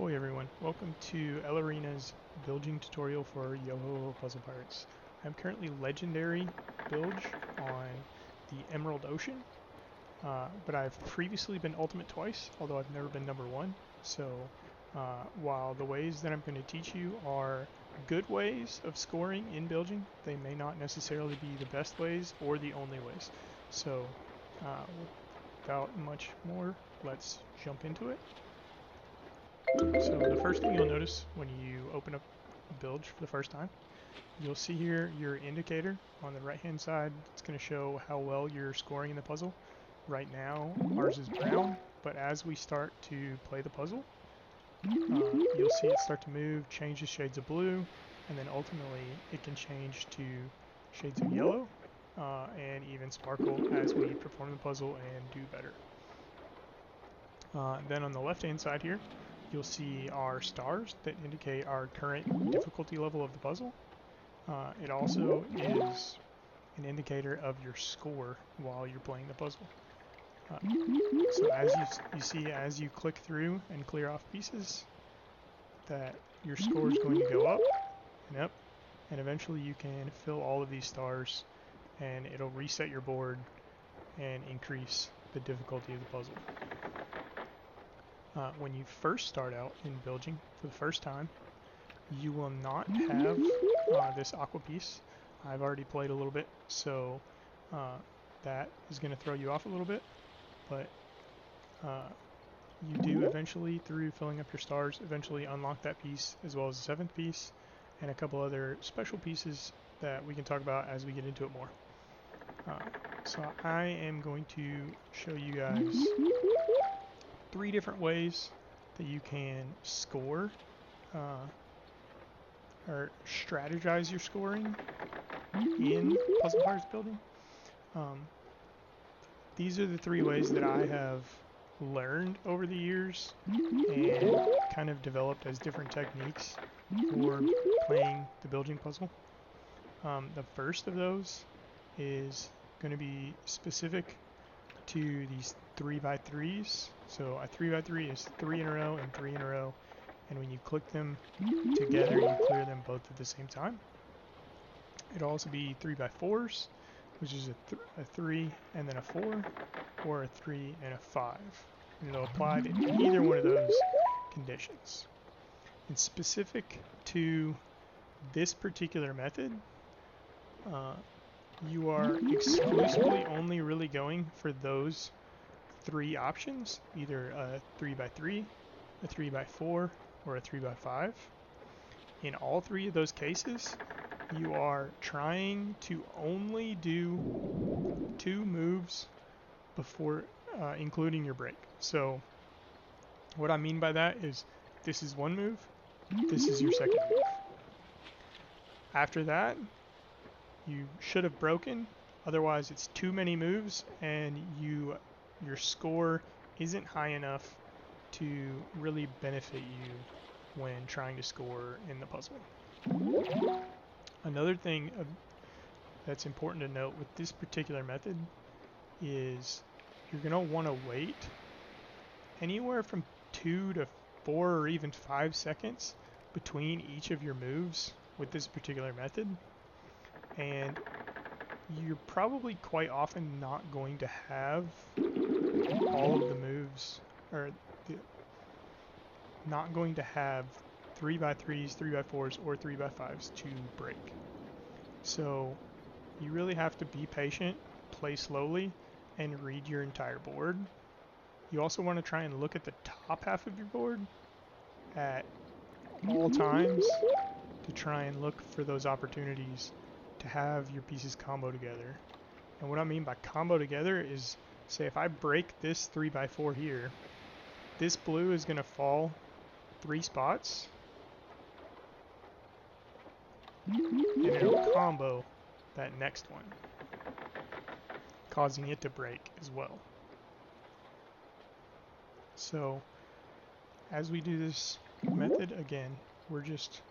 Ahoy everyone, welcome to Elerrina's Bilging tutorial for Yohoho Puzzle Pirates. I'm currently Legendary Bilge on the Emerald Ocean, but I've previously been Ultimate twice, although I've never been number one. So while the ways that I'm going to teach you are good ways of scoring in Bilging, they may not necessarily be the best ways or the only ways. So without much more, let's jump into it. So the first thing you'll notice when you open up Bilge for the first time, you'll see here your indicator on the right hand side. It's going to show how well you're scoring in the puzzle. Right now ours is brown, but as we start to play the puzzle, you'll see it start to move, change to shades of blue, and then ultimately it can change to shades of yellow and even sparkle as we perform the puzzle and do better. Then on the left hand side here, you'll see our stars that indicate our current difficulty level of the puzzle. It also is an indicator of your score while you're playing the puzzle. So as you see, as you click through and clear off pieces, that your score is going to go up and up, and eventually you can fill all of these stars and it'll reset your board and increase the difficulty of the puzzle. When you first start out in Bilging for the first time, you will not have this aqua piece. I've already played a little bit, so that is going to throw you off a little bit, but you do eventually, through filling up your stars, eventually unlock that piece, as well as the seventh piece, and a couple other special pieces that we can talk about as we get into it more. So I am going to show you guys 3 different ways that you can score or strategize your scoring in Puzzle Pirates Building. These are the 3 ways that I have learned over the years and kind of developed as different techniques for playing the Bilging puzzle. The first of those is going to be specific to these 3x3s. So a 3x3 is 3 in a row and 3 in a row, and when you click them together you clear them both at the same time. It'll also be 3x4s, which is a 3 and then a 4, or a 3 and a 5, and it'll apply to either one of those conditions. And specific to this particular method, you are exclusively only really going for those 3 options, either a 3x3, a 3x4, or a 3x5. In all 3 of those cases, you are trying to only do 2 moves before including your break. So what I mean by that is this is one move, this is your second move. After that, you should have broken, otherwise it's too many moves and your score isn't high enough to really benefit you when trying to score in the puzzle. Another thing that's important to note with this particular method is you're going to want to wait anywhere from 2 to 4 or even 5 seconds between each of your moves with this particular method, and you're probably quite often not going to have all of the moves, or not going to have 3x3s, 3x4s, or 3x5s to break. So you really have to be patient, play slowly, and read your entire board. You also want to try and look at the top half of your board at all times to try and look for those opportunities to have your pieces combo together. And what I mean by combo together is, say if I break this 3x4 here, this blue is going to fall 3 spots, and it'll combo that next one, causing it to break as well. So as we do this method, again, we're just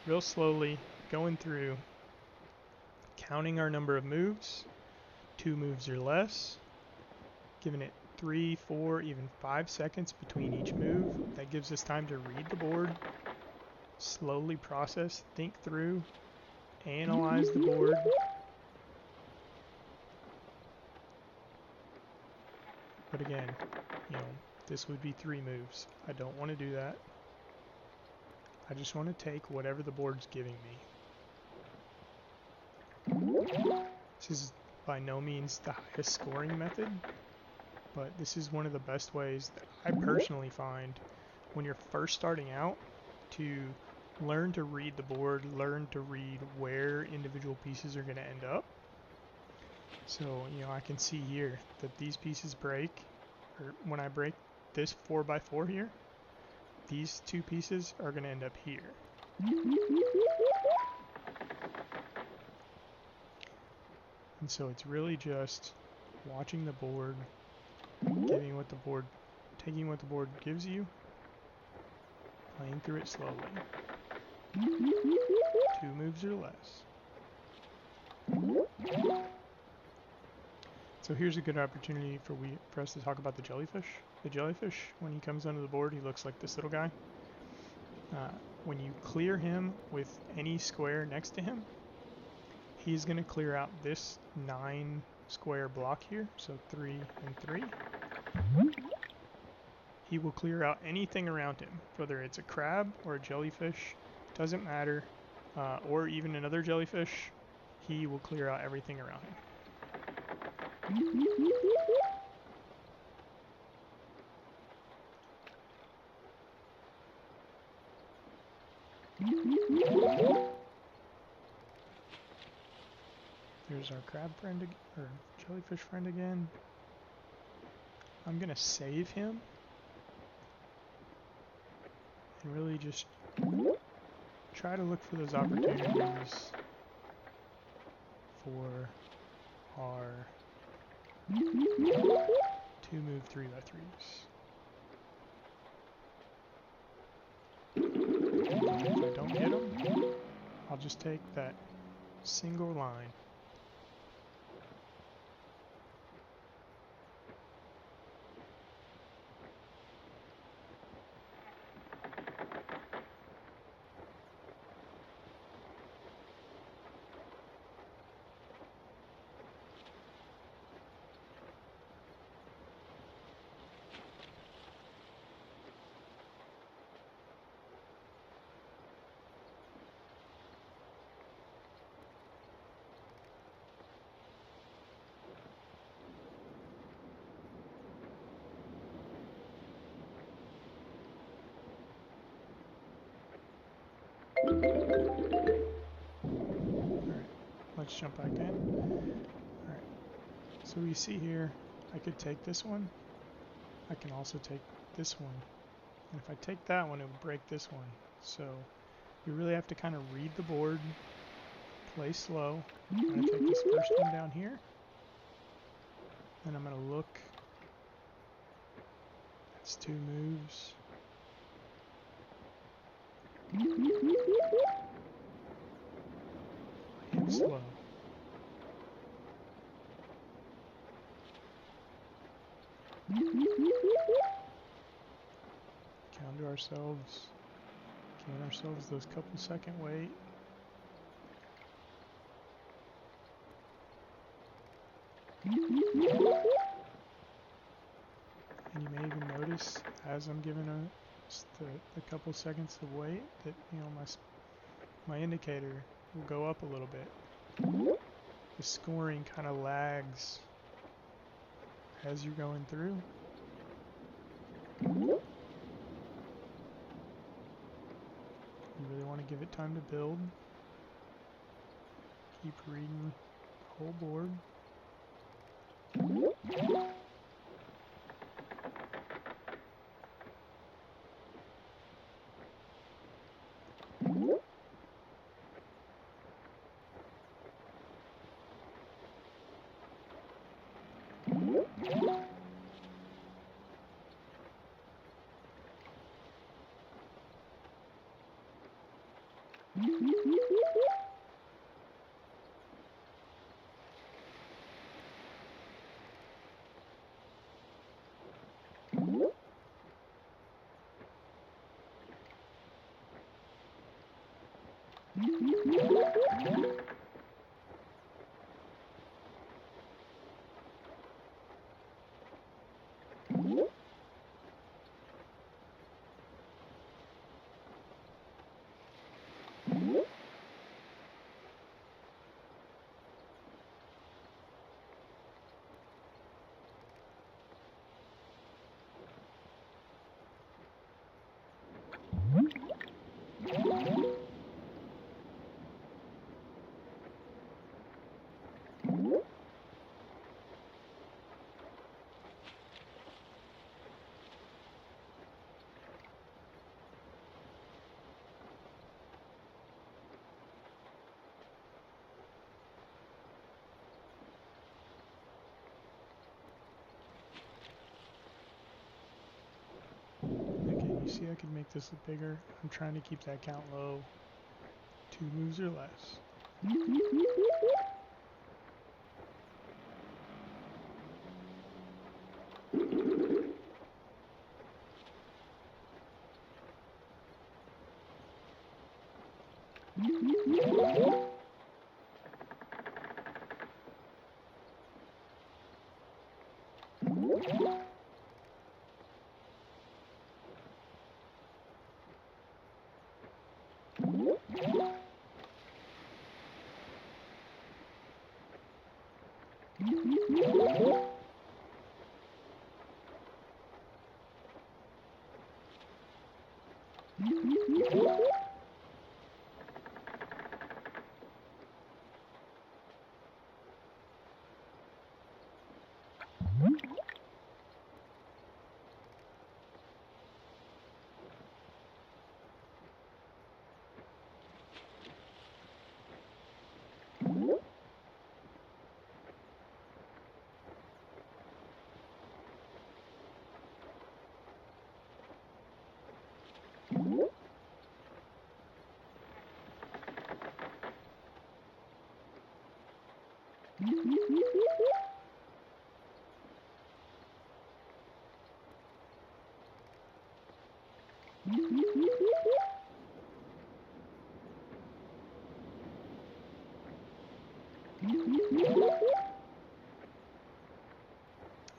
real slowly going through, counting our number of moves, 2 moves or less, giving it 3, 4, even 5 seconds between each move. That gives us time to read the board, slowly process, think through, analyze the board. But again, this would be 3 moves. I don't want to do that. I just want to take whatever the board's giving me. This is by no means the highest scoring method, but this is one of the best ways that I personally find when you're first starting out to learn to read the board, learn to read where individual pieces are going to end up. So, I can see here that these pieces break, or when I break this 4x4 here, these 2 pieces are going to end up here. And so it's really just watching the board, taking what the board gives you, playing through it slowly. 2 moves or less. So here's a good opportunity for us to talk about the jellyfish. The jellyfish, when he comes onto the board, he looks like this little guy. When you clear him with any square next to him, he's going to clear out this 9 square block here, so 3 and 3. He will clear out anything around him, whether it's a crab or a jellyfish, doesn't matter, or even another jellyfish, he will clear out everything around him. There's our crab friend, or jellyfish friend again. I'm going to save him and really just try to look for those opportunities for our 2 move 3x3s. And if I don't get them, I'll just take that single line. Alright, let's jump back in. Alright, so we see here, I could take this one. I can also take this one. And if I take that one, it would break this one. So we really have to kind of read the board, play slow. I'm going to take this first one down here. Then I'm going to look. That's 2 moves. Playing slow. Counter ourselves. Giving ourselves those couple second wait. And you may even notice as I'm giving the couple seconds of wait that my indicator will go up a little bit. The scoring kind of lags as you're going through. You really want to give it time to build. Keep reading the whole board. Okay, you see I could make this look bigger. I'm trying to keep that count low. 2 moves or less.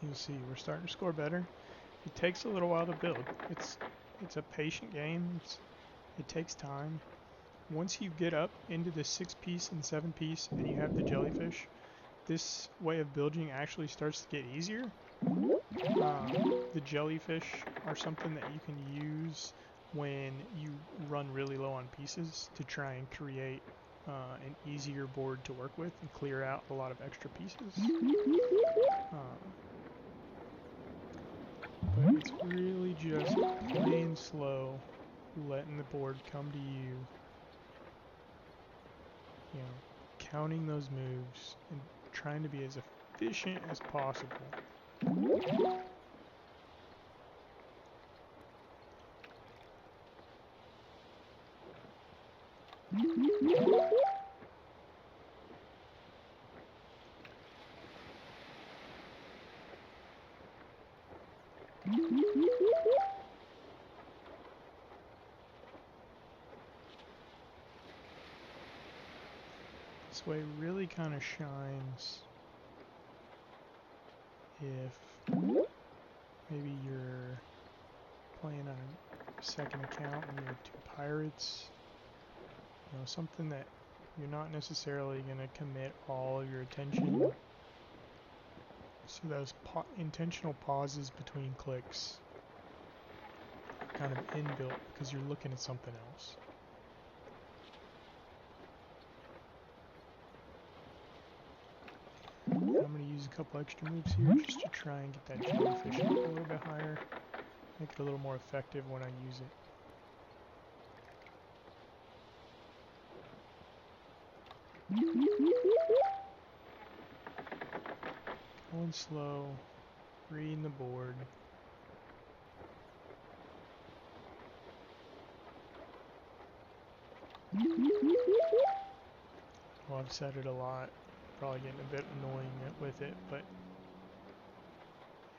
You'll see we're starting to score better. It takes a little while to build. It's a patient game. It takes time. Once you get up into the 6-piece and 7-piece and you have the jellyfish, this way of building actually starts to get easier. The jellyfish are something that you can use when you run really low on pieces to try and create an easier board to work with and clear out a lot of extra pieces. But it's really just playing slow, letting the board come to you, you know, counting those moves and trying to be as efficient as possible. This way really kind of shines if maybe you're playing on a second account and you have 2 pirates, you know, something that you're not necessarily going to commit all of your attention. So those intentional pauses between clicks are kind of inbuilt because you're looking at something else. I'm going to use a couple extra moves here just to try and get that jellyfish up a little bit higher, make it a little more effective when I use it. Going slow, reading the board. I know I've said it a lot, probably getting a bit annoying with it, but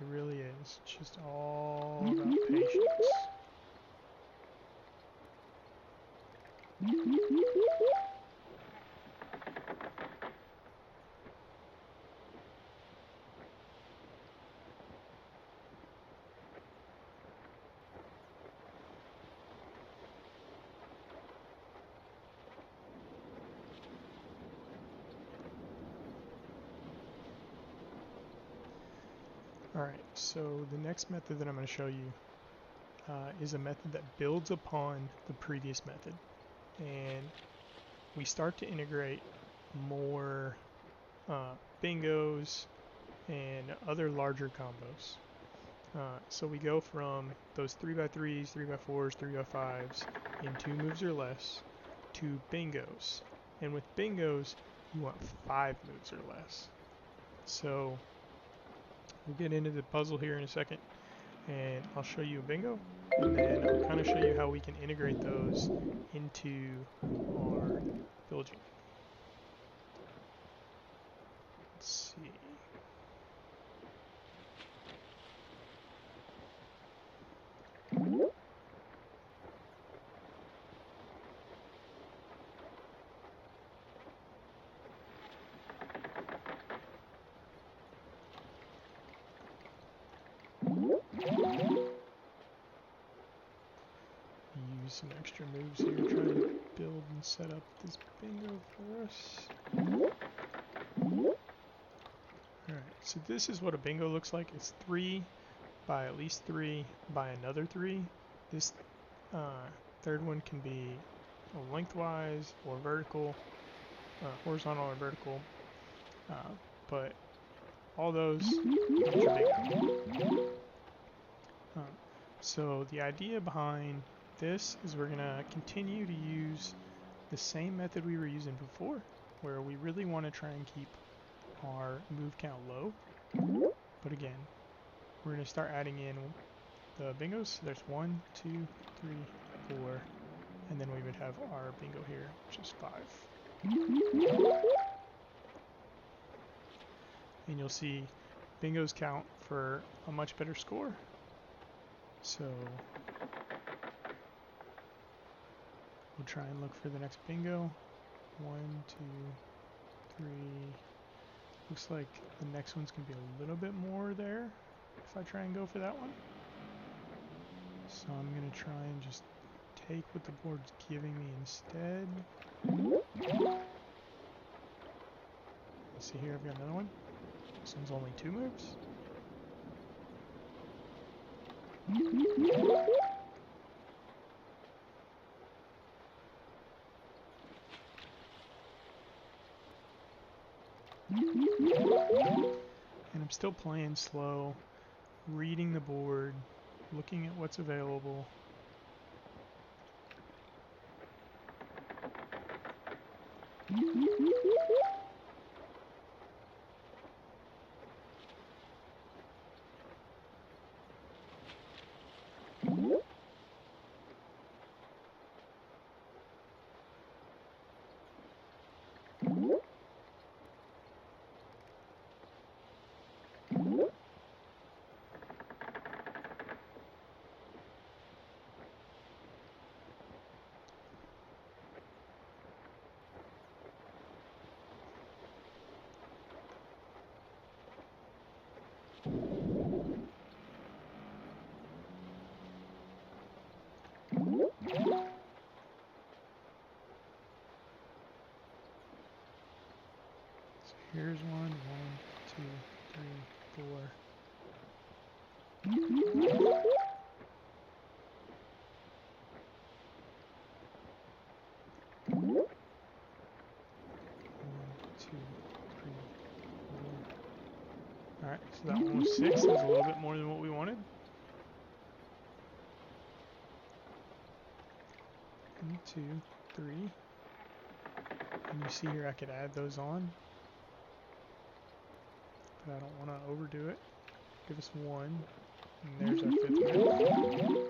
it really is just all about patience. Alright, so the next method that I'm going to show you is a method that builds upon the previous method. And we start to integrate more bingos and other larger combos. So we go from those 3x3s, 3x4s, 3x5s in 2 moves or less to bingos. And with bingos, you want 5 moves or less. So we'll get into the puzzle here in a second, and I'll show you a bingo, and then I'll kind of show you how we can integrate those into our bilging. Let's see. Use some extra moves here, try to build and set up this bingo for us. Alright, so this is what a bingo looks like. It's 3 by at least 3 by another 3. This third one can be lengthwise or vertical, horizontal or vertical, but all those make your bingo. So the idea behind this is we're going to continue to use the same method we were using before, where we really want to try and keep our move count low. But again, we're going to start adding in the bingos. So there's 1, 2, 3, 4, and then we would have our bingo here, which is 5. And you'll see bingos count for a much better score. So we'll try and look for the next bingo. 1, 2, 3. Looks like the next one's going to be a little bit more there if I try and go for that one. So I'm going to try and just take what the board's giving me instead. And see here, I've got another one. This one's only 2 moves. And I'm still playing slow, reading the board, looking at what's available. So here's 1, 2, 3, 4. 1, 2, 3, 4. Alright, so that one was 6. That was a little bit more than what we wanted. 1, 2, 3. And you see here I could add those on, but I don't want to overdo it. Give us 1, and there's our 5th move.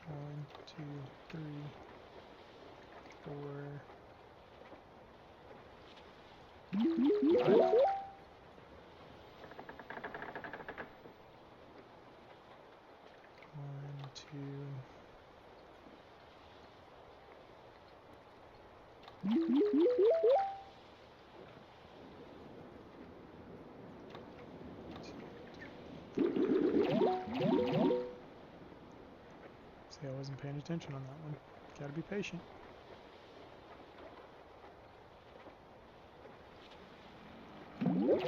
1, 2, 3, 4, 5. Okay, I wasn't paying attention on that one. Gotta be patient. One,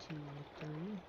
two, three.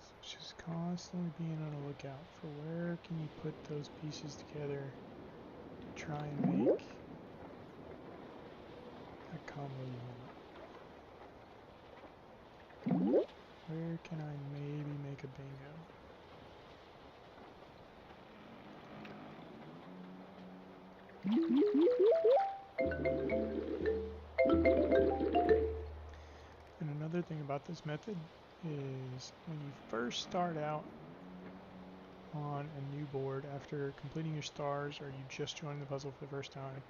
So it's just constantly being on a lookout for where can you put those pieces together to try and make that combo you want. Where can I maybe make a bingo? And another thing about this method is when you first start out on a new board after completing your stars or you just joined the puzzle for the first time,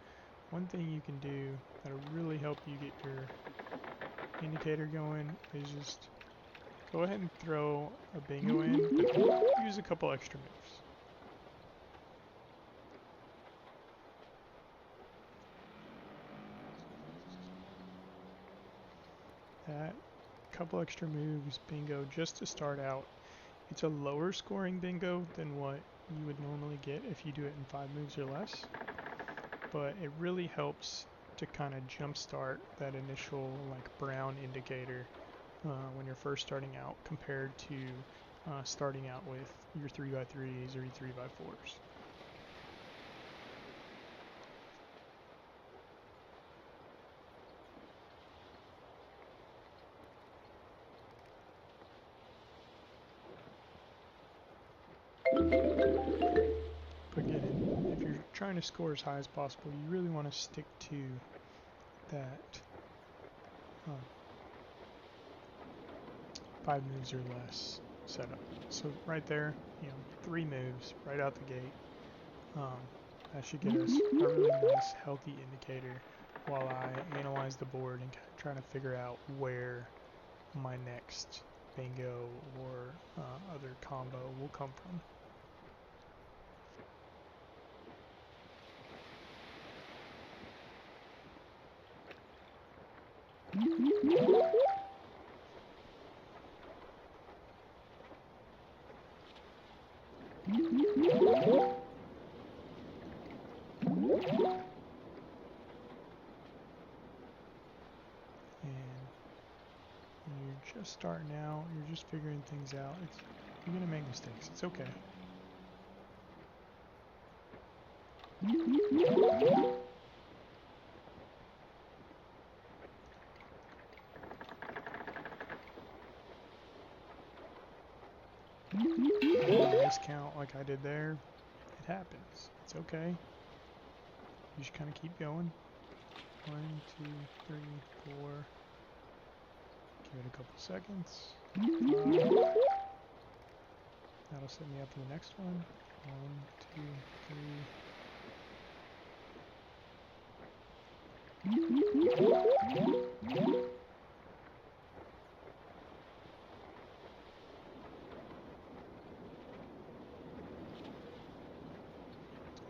one thing you can do that'll really help you get your indicator going is just go ahead and throw a bingo in, but use a couple extra moves. That couple extra moves bingo just to start out, it's a lower scoring bingo than what you would normally get if you do it in 5 moves or less, but it really helps to kind of jumpstart that initial like brown indicator when you're first starting out compared to starting out with your 3x3s or your 3x4s. But again, if you're trying to score as high as possible, you really want to stick to that 5 moves or less setup. So right there, 3 moves right out the gate. That should get us a really nice healthy indicator while I analyze the board and kind of try to figure out where my next bingo or other combo will come from. And when you're just starting out, you're just figuring things out, you're going to make mistakes. It's okay. Miscount like I did there, it happens. It's okay. You just kind of keep going. 1, 2, 3, 4. Give it a couple seconds. 5. That'll set me up for the next one. 1, 2, 3.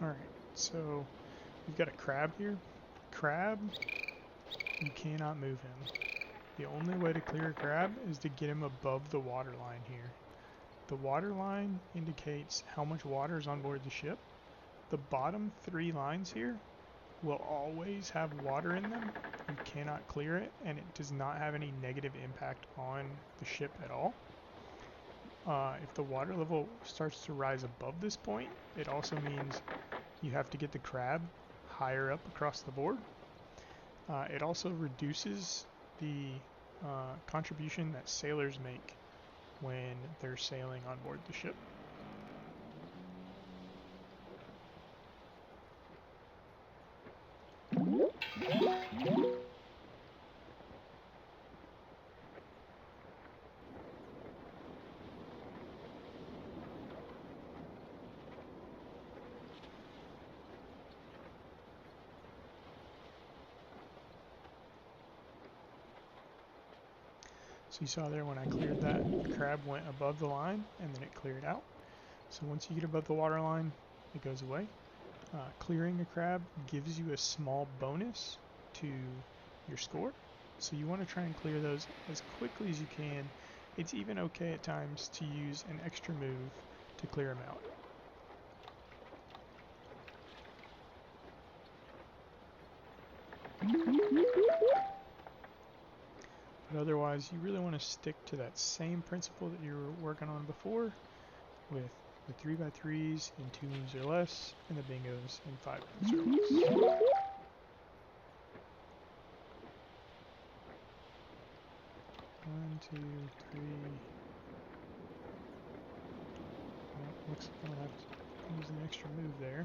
Alright, so we've got a crab here. Crab, you cannot move him. The only way to clear a crab is to get him above the water line here. The water line indicates how much water is on board the ship. The bottom 3 lines here will always have water in them. You cannot clear it, and it does not have any negative impact on the ship at all. If the water level starts to rise above this point, it also means you have to get the crab higher up across the board. It also reduces the contribution that sailors make when they're sailing on board the ship. So you saw there when I cleared that, the crab went above the line and then it cleared out. So once you get above the water line, it goes away. Clearing a crab gives you a small bonus to your score. So you want to try and clear those as quickly as you can. It's even okay at times to use an extra move to clear them out. But otherwise, you really want to stick to that same principle that you were working on before with the 3x3s in 2 moves or less, and the bingos in 5 moves or less. 1, 2, 3. Well, looks like I'm going to have to use an extra move there.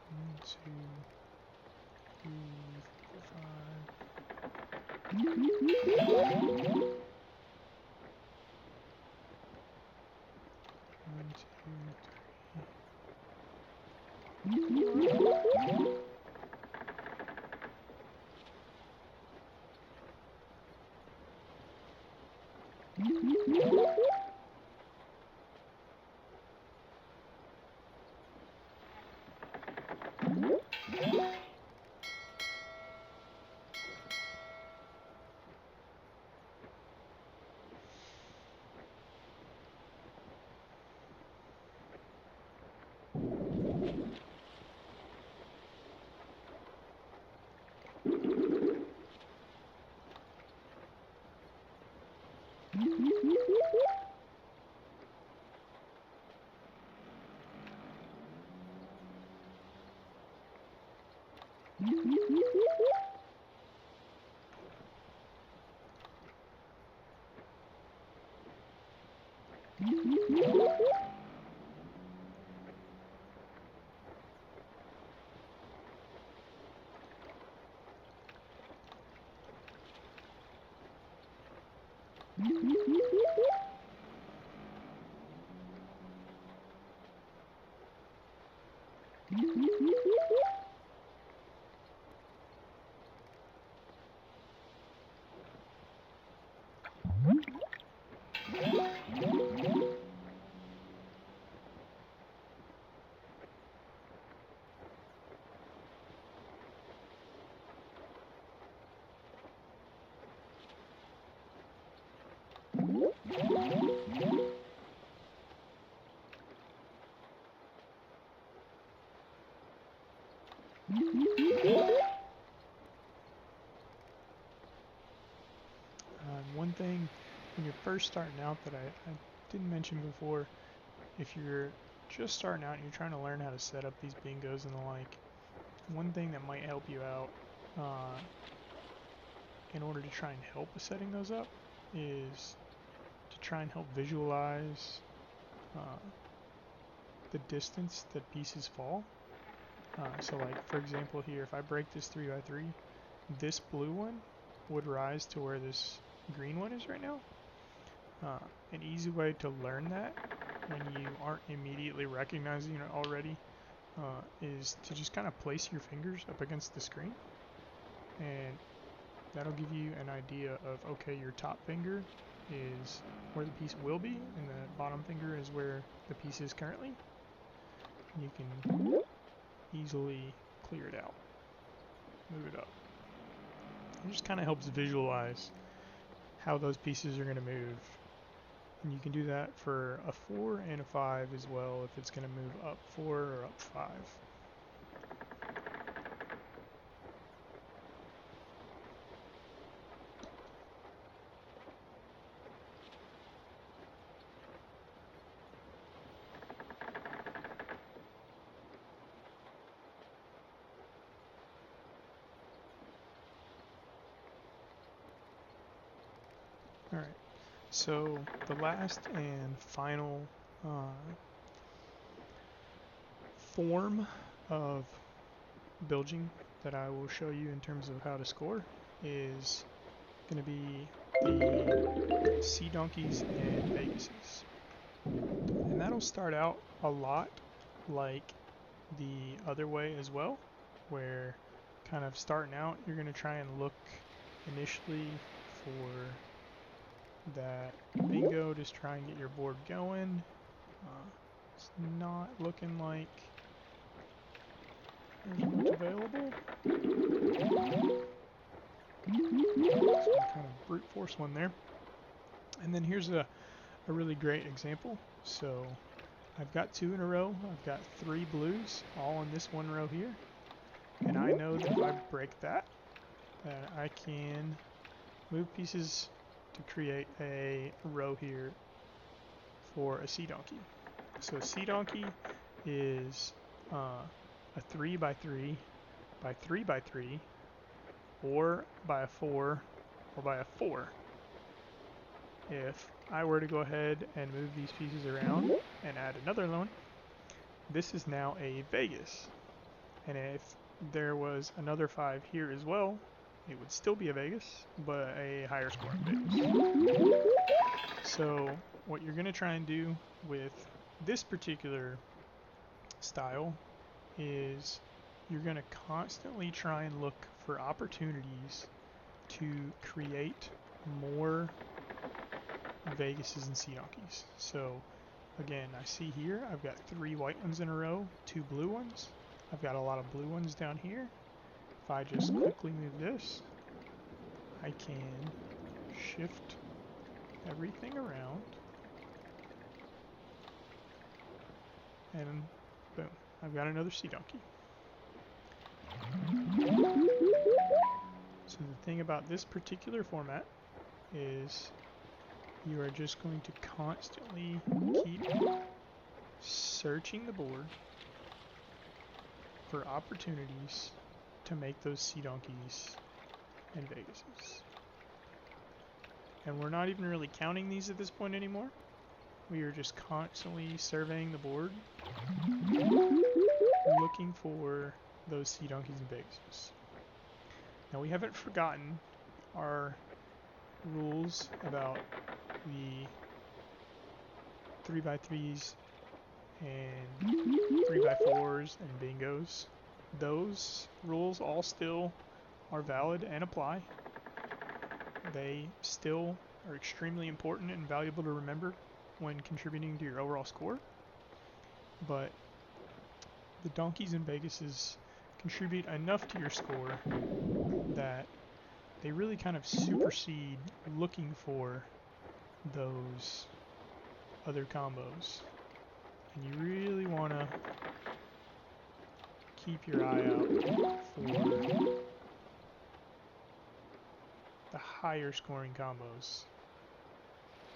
One, two, three, 4, 5. 1, 2, 3, 4. One thing when you're first starting out that I didn't mention before, if you're just starting out and you're trying to learn how to set up these bingos and the like, one thing that might help you out in order to try and help with setting those up is to try and help visualize the distance that pieces fall. So like for example here, if I break this 3x3, this blue one would rise to where this green one is right now. An easy way to learn that when you aren't immediately recognizing it already is to just kind of place your fingers up against the screen, and that'll give you an idea of, okay, your top finger is where the piece will be and the bottom finger is where the piece is currently. You can easily clear it out, move it up. It just kind of helps visualize how those pieces are going to move. And you can do that for a 4 and a 5 as well, if it's going to move up 4 or up 5. Alright, so the last and final form of bilging that I will show you in terms of how to score is going to be the sea donkeys and Vegases. And that'll start out a lot like the other way as well, where kind of starting out you're going to try and look initially for that bingo, just try and get your board going. It's not looking like there's much available. So kind of brute force one there. And then here's a really great example. So I've got 2 in a row. I've got 3 blues all in this one row here. And I know that if I break that I can move pieces to create a row here for a sea donkey. So a sea donkey is a 3x3 by 3x3, or by a 4, or by a 4. If I were to go ahead and move these pieces around and add another one, this is now a Vegas. And if there was another 5 here as well, it would still be a Vegas, but a higher scoring Vegas. So what you're going to try and do with this particular style is you're going to constantly try and look for opportunities to create more Vegases and sea donkeys. So again, I see here I've got 3 white ones in a row, 2 blue ones. I've got a lot of blue ones down here. If I just quickly move this, I can shift everything around, and boom, I've got another sea donkey. So the thing about this particular format is you are just going to constantly keep searching the board for opportunities to make those sea donkeys and Vegases. And we're not even really counting these at this point anymore. We are just constantly surveying the board, looking for those sea donkeys and Vegases. Now we haven't forgotten our rules about the 3x3s and 3x4s and bingos. Those rules all still are valid and apply. They still are extremely important and valuable to remember when contributing to your overall score. But the donkeys and Vegases contribute enough to your score that they really kind of supersede looking for those other combos. And you really want to keep your eye out for the higher scoring combos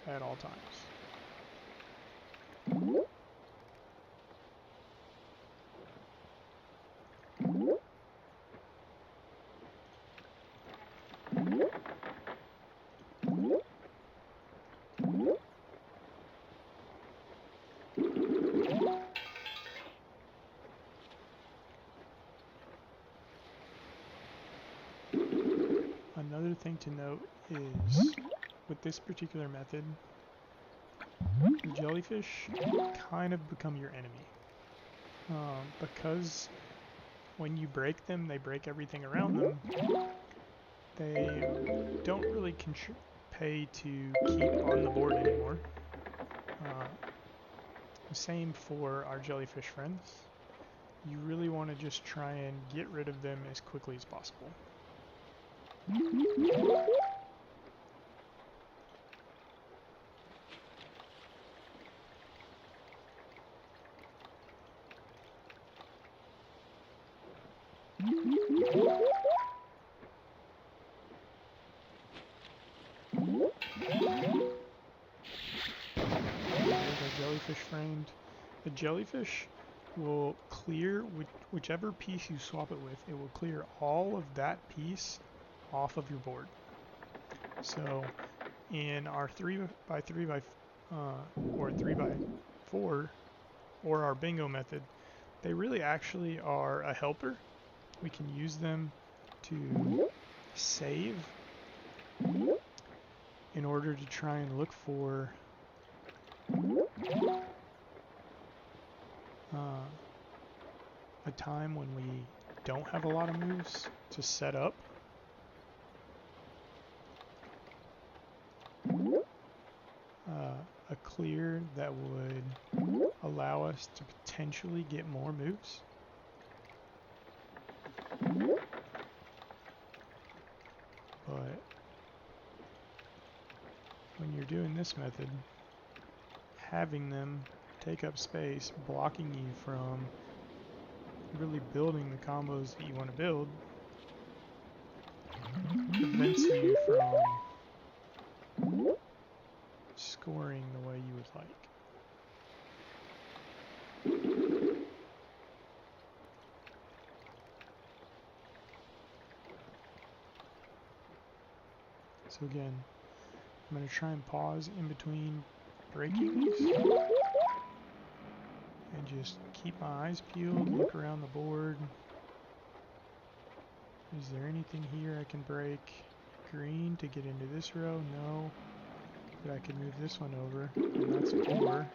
at all times. thing to note is with this particular method, the jellyfish kind of become your enemy. Because when you break them, they break everything around them. They don't really pay to keep on the board anymore. The same for our jellyfish friends. You really want to just try and get rid of them as quickly as possible. Jellyfish framed. The jellyfish will clear whichever piece you swap it with. It will clear all of that piece off of your board. So in our 3x3 or 3x4 or our bingo method, they really actually are a helper. We can use them to save in order to try and look for a time when we don't have a lot of moves to set up. A clear that would allow us to potentially get more moves. But when you're doing this method, having them take up space, blocking you from really building the combos that you want to build, prevents you from scoring the way you would like. So again, I'm going to try and pause in between breaking these and just keep my eyes peeled, look around the board. Is there anything here I can break? Green to get into this row? No. But I could move this one over, and that's 4.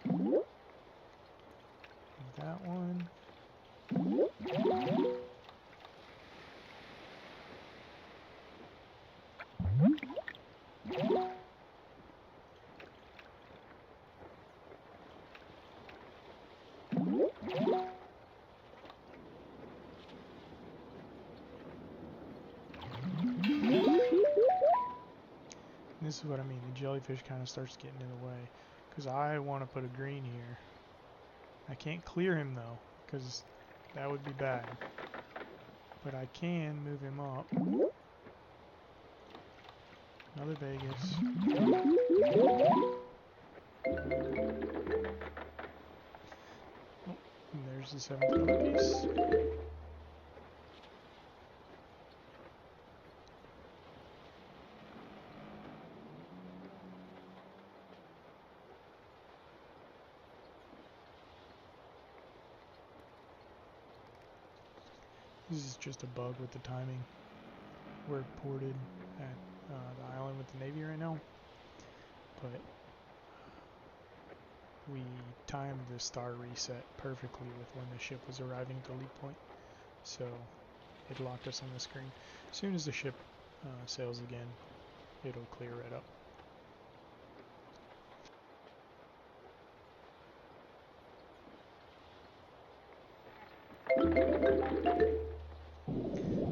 Move that one. And this is what I mean, the jellyfish kind of starts getting in the way, because I want to put a green here. I can't clear him though, because that would be bad. But I can move him up. Another Vegas. Oh, and there's the 7th color piece. This is just a bug with the timing. We're ported at the island with the Navy right now, but we timed the star reset perfectly with when the ship was arriving at the leap point, so it locked us on the screen. As soon as the ship sails again, it'll clear right up.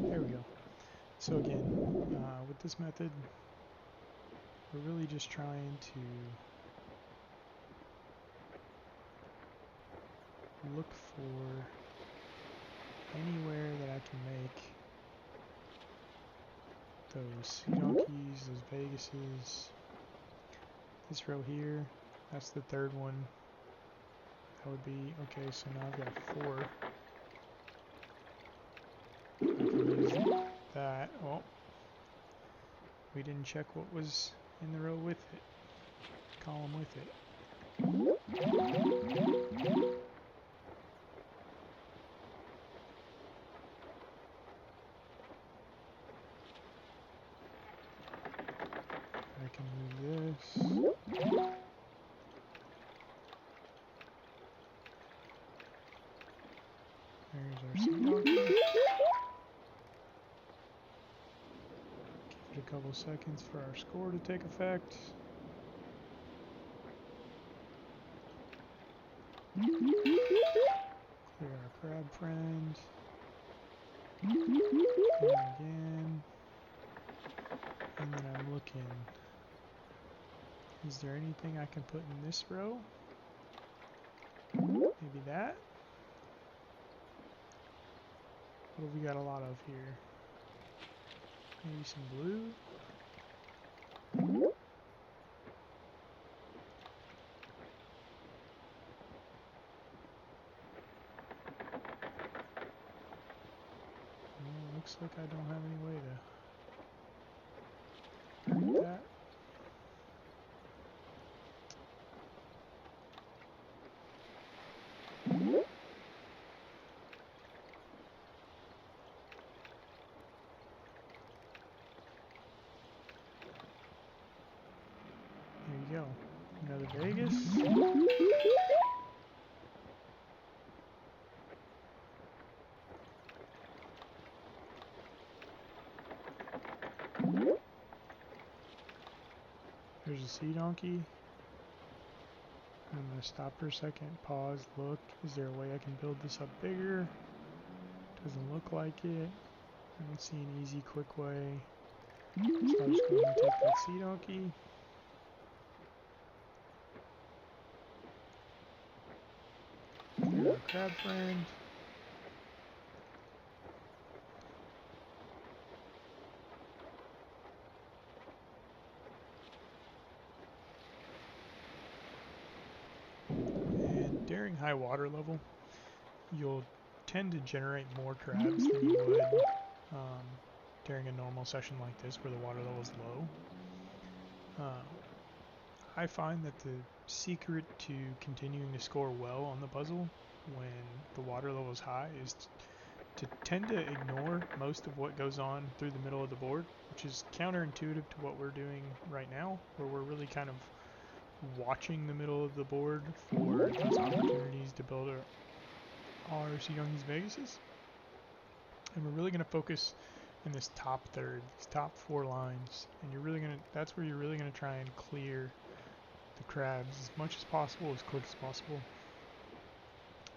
There we go. So again, with this method, we're really just trying to look for anywhere that I can make those sea donkeys, those Vegases. This row here, that's the 3rd one. That would be, okay, so now I've got 4. I can use that. Oh, we didn't check what was in the row with it, column with it. couple seconds for our score to take effect. Clear our crab friend. Clear again. And then I'm looking. Is there anything I can put in this row? Maybe that? What have we got a lot of here? Maybe some blue? Oh, looks like I don't have any way to create that. There you go. Another Vegas. There's a sea donkey. I'm going to stop for a second, pause, look. Is there a way I can build this up bigger? Doesn't look like it. I don't see an easy, quick way. So I'll just go ahead and take that sea donkey. Clear our crab friend. And during high water level, you'll tend to generate more crabs than you would during a normal session like this where the water level is low. I find that the secret to continuing to score well on the puzzle when the water level is high is to tend to ignore most of what goes on through the middle of the board, which is counterintuitive to what we're doing right now, where we're really kind of watching the middle of the board for those opportunities to build our Sea Donkeys Vegases. And we're really going to focus in this top third, these top 4 lines, and that's where you're really going to try and clear the crabs as much as possible, as quick as possible.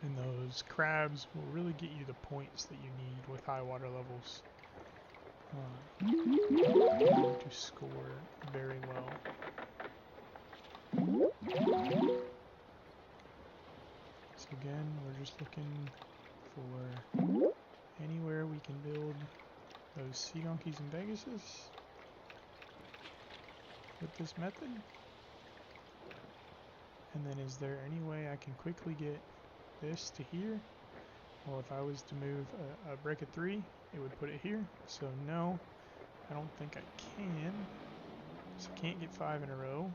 And those crabs will really get you the points that you need with high water levels to score very well. So again, we're just looking for anywhere we can build those Sea Donkeys and Vegases with this method. And then is there any way I can quickly get this to here? Well, if I was to move a break of 3, it would put it here. So no, I don't think I can. So I can't get 5 in a row.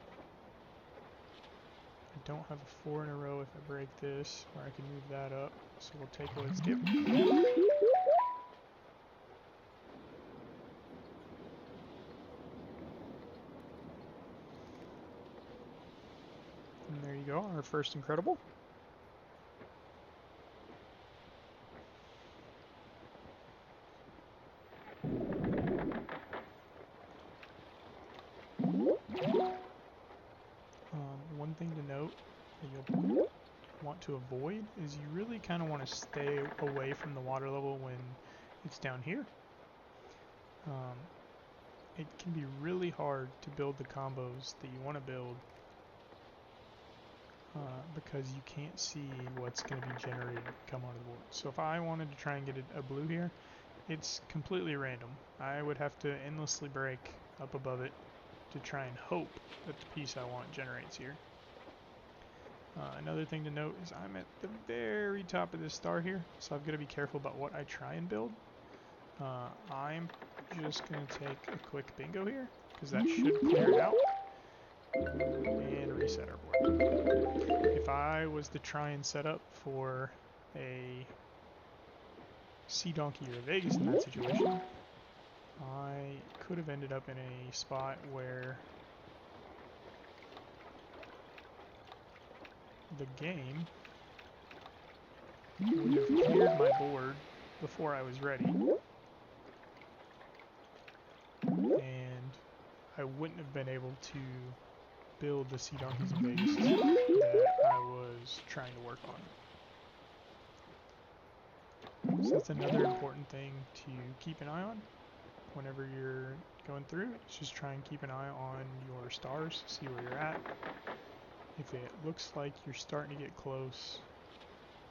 I don't have a 4 in a row if I break this, where I can move that up. So we'll take what it's given. And there you go, our first incredible. One thing to note that you'll want to avoid is you really kind of want to stay away from the water level when it's down here. It can be really hard to build the combos that you want to build because you can't see what's going to be generated come onto the board. So if I wanted to try and get a blue here, it's completely random. I would have to endlessly break up above it to try and hope that the piece I want generates here. Another thing to note is I'm at the very top of this star here, so I've got to be careful about what I try and build. I'm just going to take a quick bingo here, because that should clear it out, and reset our board. If I was to try and set up for a Sea Donkey or a Vegas in that situation, I could have ended up in a spot where the game would have cleared my board before I was ready, and I wouldn't have been able to build the sea donkeys and Vegas that I was trying to work on. So that's another important thing to keep an eye on whenever you're going through. Just try and keep an eye on your stars, see where you're at. If it looks like you're starting to get close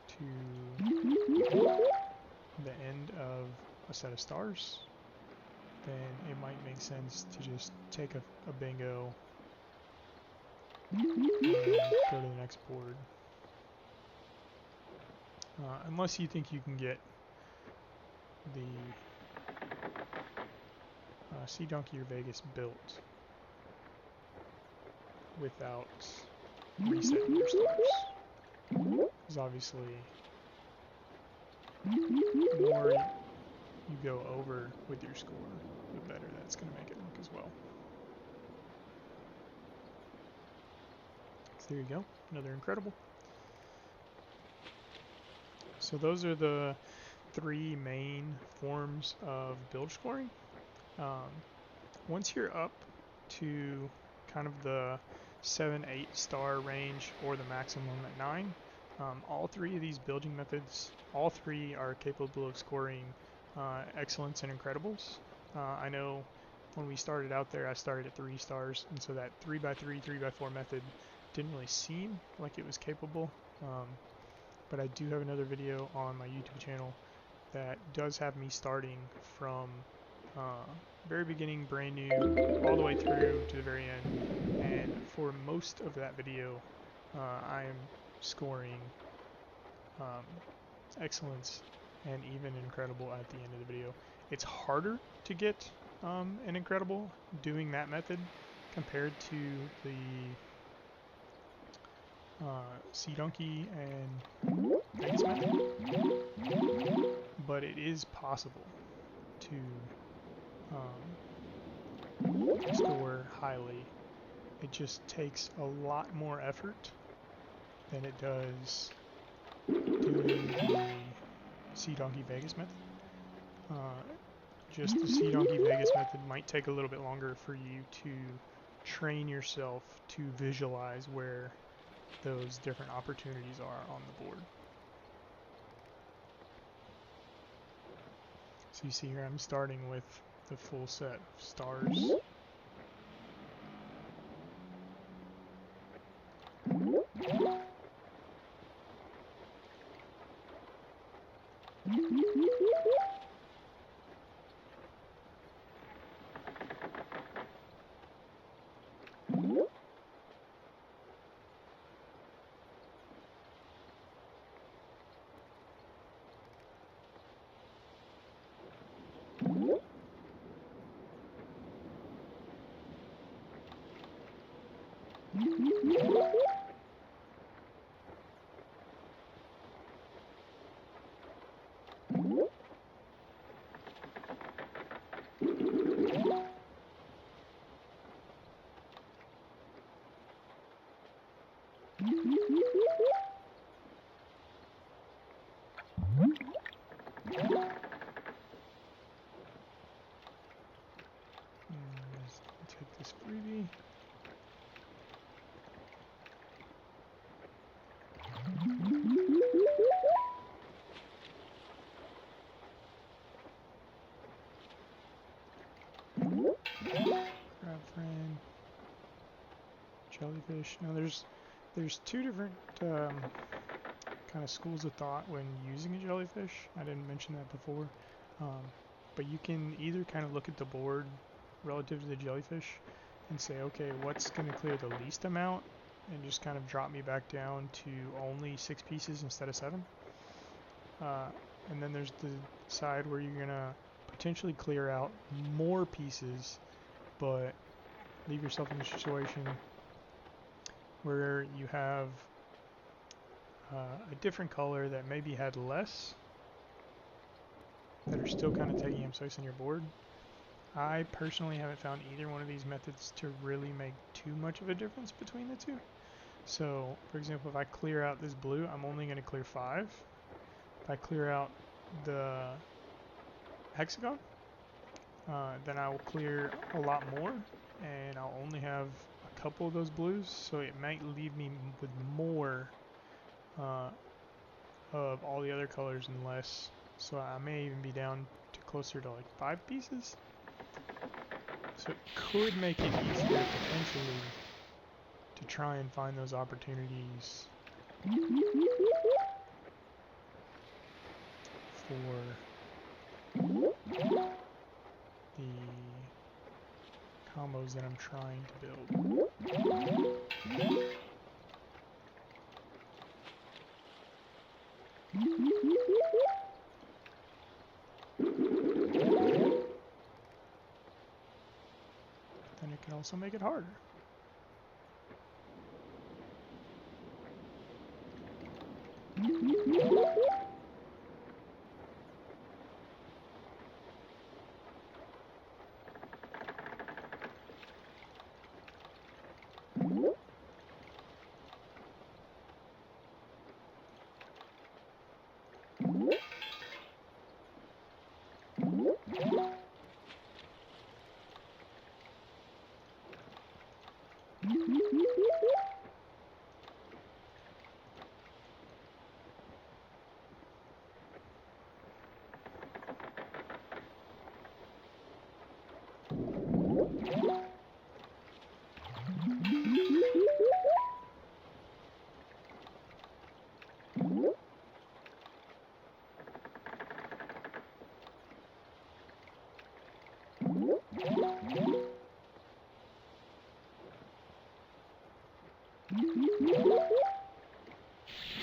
to the end of a set of stars, then it might make sense to just take a bingo and go to the next board. Unless you think you can get the Sea Donkey or Vegas built without resetting your stars. Because obviously, the more you go over with your score, the better that's going to make it look as well. So there you go, another incredible. So those are the three main forms of Bilge scoring. Once you're up to kind of the 7-8 star range or the maximum at 9, all three of these building methods, all three are capable of scoring excellence and incredibles. I know when we started out there, I started at 3 stars, and so that 3x3, 3x4 method didn't really seem like it was capable. But I do have another video on my YouTube channel that does have me starting from very beginning, brand new, all the way through to the very end. And for most of that video, I am scoring excellence and even incredible at the end of the video. It's harder to get an incredible doing that method compared to the Sea Donkey and Vegas method, but it is possible to score highly. It just takes a lot more effort than it does doing the Sea Donkey Vegas method. Just the Sea Donkey Vegas method might take a little bit longer for you to train yourself to visualize where those different opportunities are on the board. So you see here I'm starting with the full set of stars. Take this freebie. Crab friend. Jellyfish. Now there's two different kind of schools of thought when using a jellyfish. I didn't mention that before. But you can either kind of look at the board relative to the jellyfish and say, okay, what's going to clear the least amount, and just kind of drop me back down to only 6 pieces instead of 7. And then there's the side where you're going to potentially clear out more pieces, but leave yourself in a situation where you have a different color that maybe had less, that are still kind of taking up space on your board. I personally haven't found either one of these methods to really make too much of a difference between the two. So, for example, if I clear out this blue, I'm only going to clear 5. If I clear out the hexagon, then I will clear a lot more and I'll only have a couple of those blues, so it might leave me with more of all the other colors and less. So I may even be down to closer to like 5 pieces. So it could make it easier potentially to try and find those opportunities for the combos that I'm trying to build. But then it can also make it harder.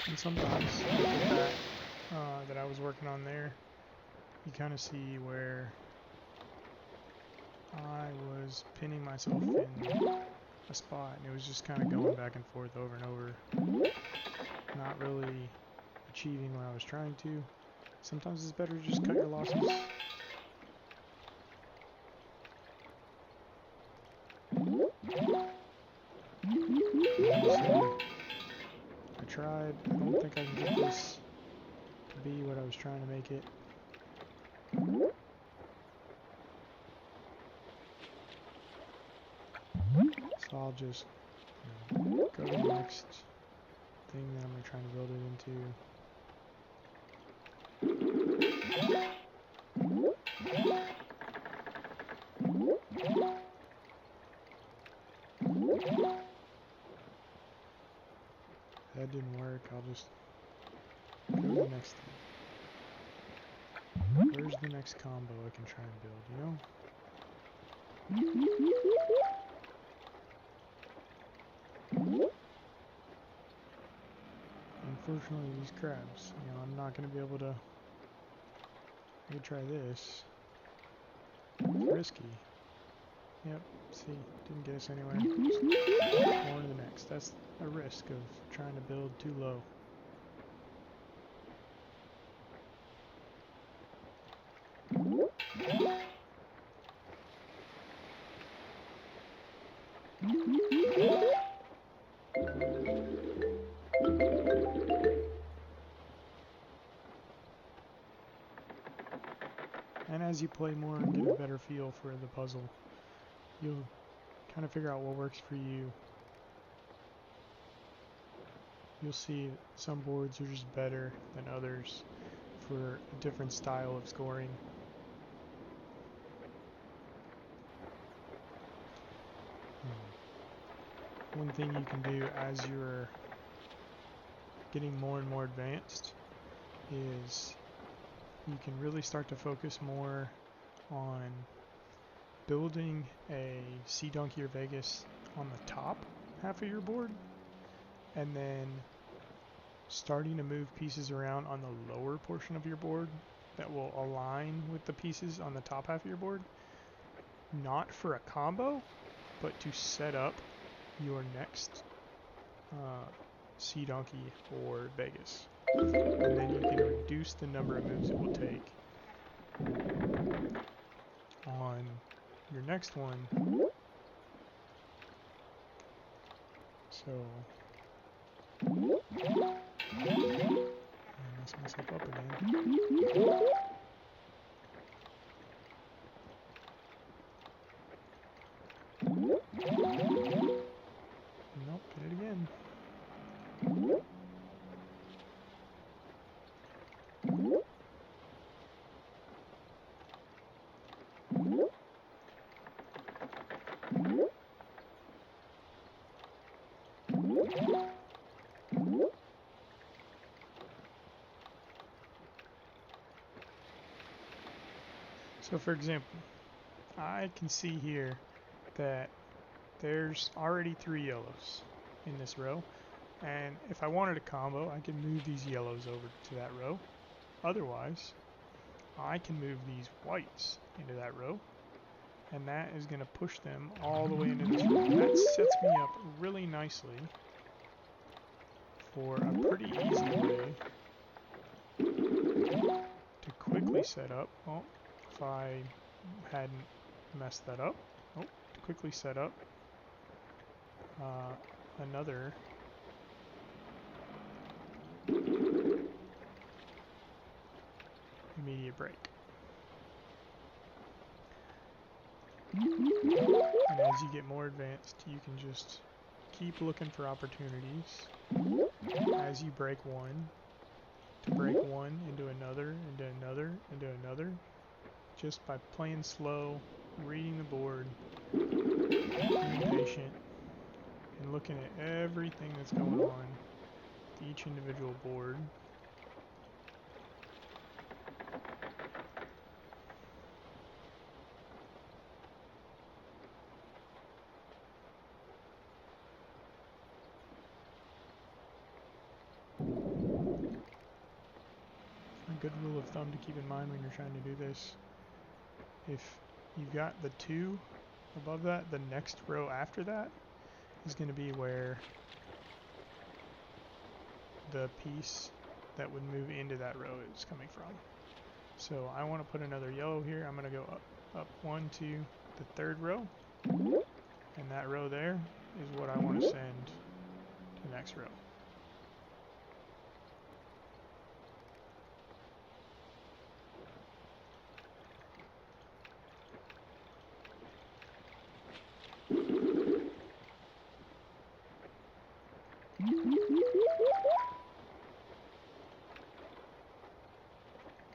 And sometimes, like with that I was working on there, you kind of see where I was pinning myself in a spot, and it was just kind of going back and forth over and over, not really achieving what I was trying to. Sometimes it's better to just cut your losses. Obviously, I tried. I don't think I can get this to be what I was trying to make it. So I'll just, go to the next thing that I'm trying to build it into. That didn't work. I'll just go to the next thing. Where's the next combo I can try and build, you know? Unfortunately, these crabs, I'm not going to be able to... I could try this. It's risky. Yep, see, didn't get us anywhere. Just more to the next. That's a risk of trying to build too low. And as you play more and get a better feel for the puzzle, you'll kind of figure out what works for you. You'll see some boards are just better than others for a different style of scoring. One thing you can do as you're getting more and more advanced is you can really start to focus more on building a Sea Donkey or Vegas on the top half of your board, and then starting to move pieces around on the lower portion of your board that will align with the pieces on the top half of your board, not for a combo, but to set up your next Sea Donkey or Vegas. And then you can reduce the number of moves it will take on your next one. So I mess myself up again. Nope, did it again. So for example, I can see here that there's already 3 yellows in this row, and if I wanted a combo, I can move these yellows over to that row. Otherwise, I can move these whites into that row, and that is going to push them all the way into this row. And that sets me up really nicely for a pretty easy way to quickly set up. Well, if I hadn't messed that up, to quickly set up another immediate break. And as you get more advanced, you can just keep looking for opportunities as you break one, to break one into another, into another, into another, just by playing slow, reading the board, being patient, and looking at everything that's going on with each individual board. A good rule of thumb to keep in mind when you're trying to do this, if you've got the 2 above that, the next row after that is going to be where the piece that would move into that row is coming from. So I want to put another yellow here. I'm going to go up 1 to the 3rd row, and that row there is what I want to send to the next row.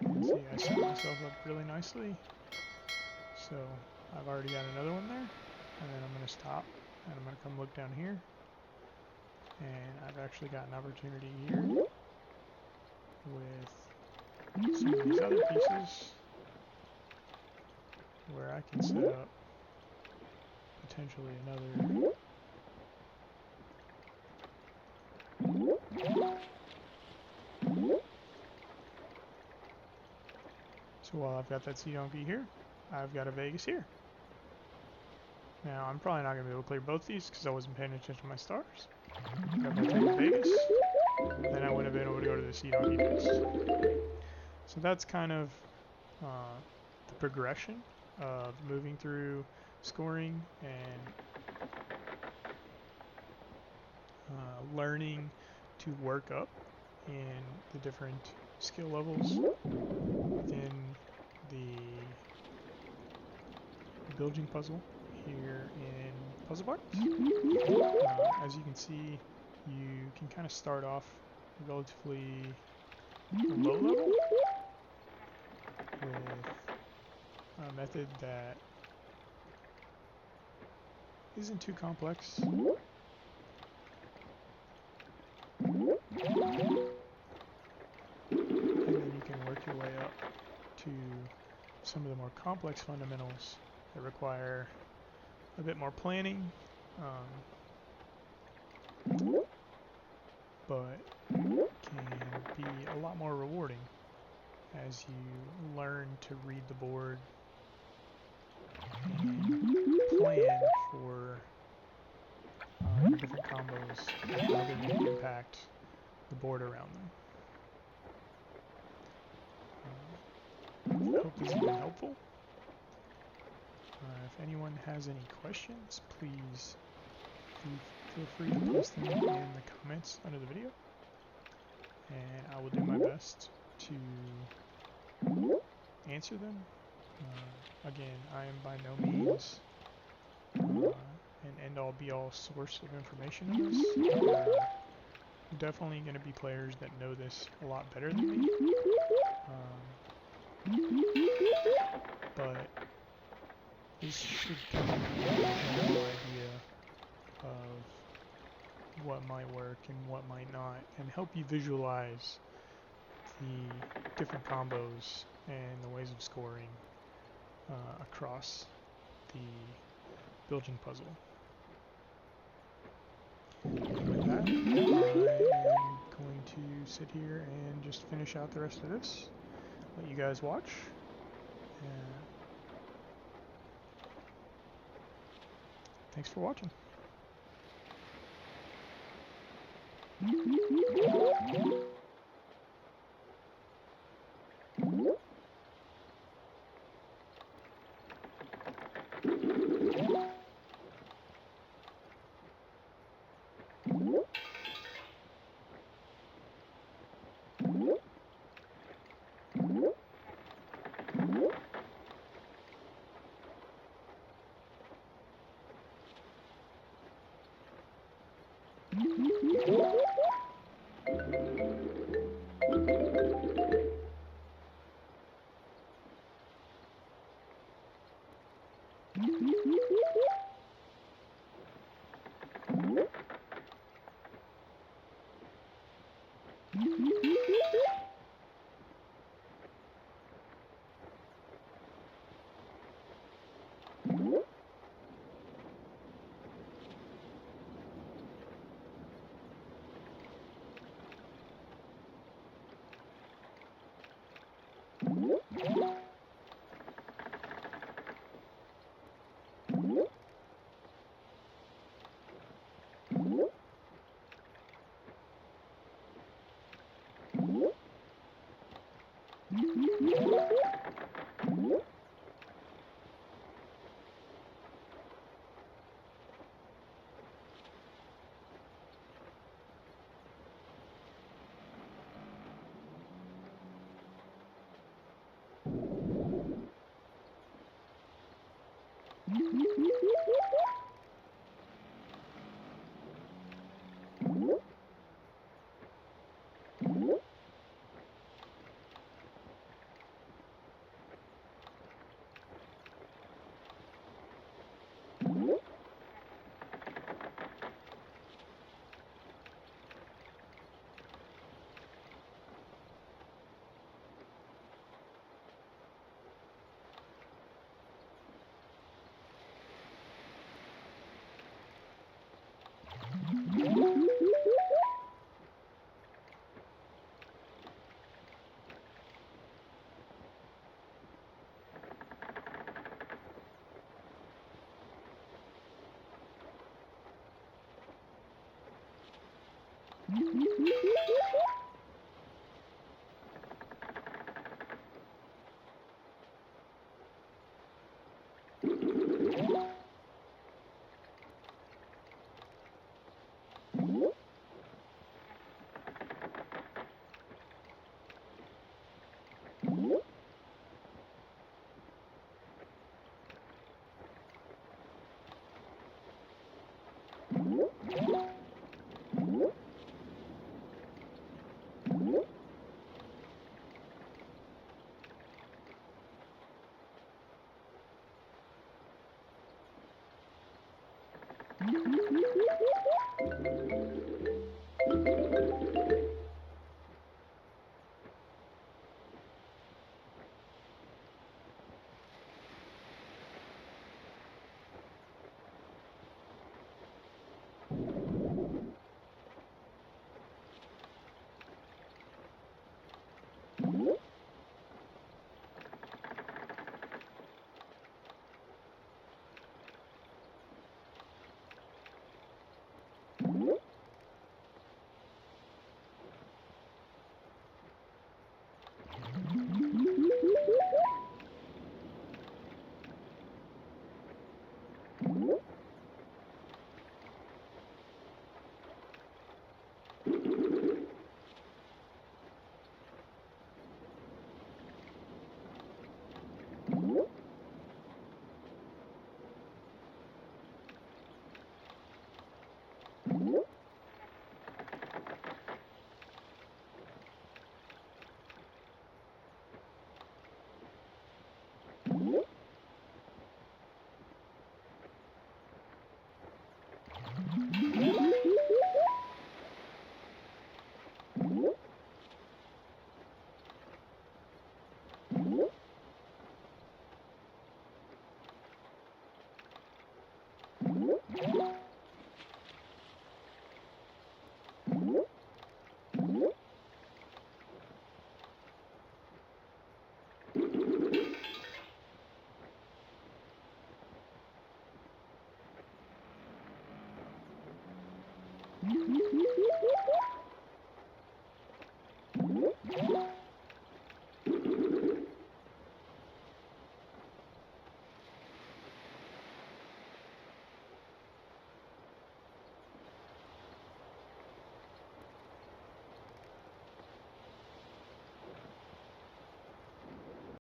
And see, I set myself up really nicely. So I've already got another one there, and then I'm going to stop, and I'm going to come look down here, and I've actually got an opportunity here with some of these other pieces where I can set up potentially another So while I've got that sea donkey here, I've got a Vegas here. Now I'm probably not going to be able to clear both these because I wasn't paying attention to my stars. But if I take a Vegas, then I wouldn't have been able to go to the sea donkey next. So that's kind of the progression of moving through scoring and learning to work up in the different skill levels within the Bilging puzzle here in Puzzle Parts. As you can see, you can kind of start off relatively low level with a method that isn't too complex. And then you can work your way up to some of the more complex fundamentals that require a bit more planning, but can be a lot more rewarding as you learn to read the board and plan for your different combos and how they're going to impact the board around them. I hope this has been helpful. If anyone has any questions, please feel free to post them in the comments under the video, and I will do my best to answer them. Again, I am by no means end-all be-all source of information of this. Definitely going to be players that know this a lot better than me. But this should kind of give you a general idea of what might work and what might not, and help you visualize the different combos and the ways of scoring across the Bilging puzzle. And with that, I am going to sit here and just finish out the rest of this, let you guys watch. Thanks for watching.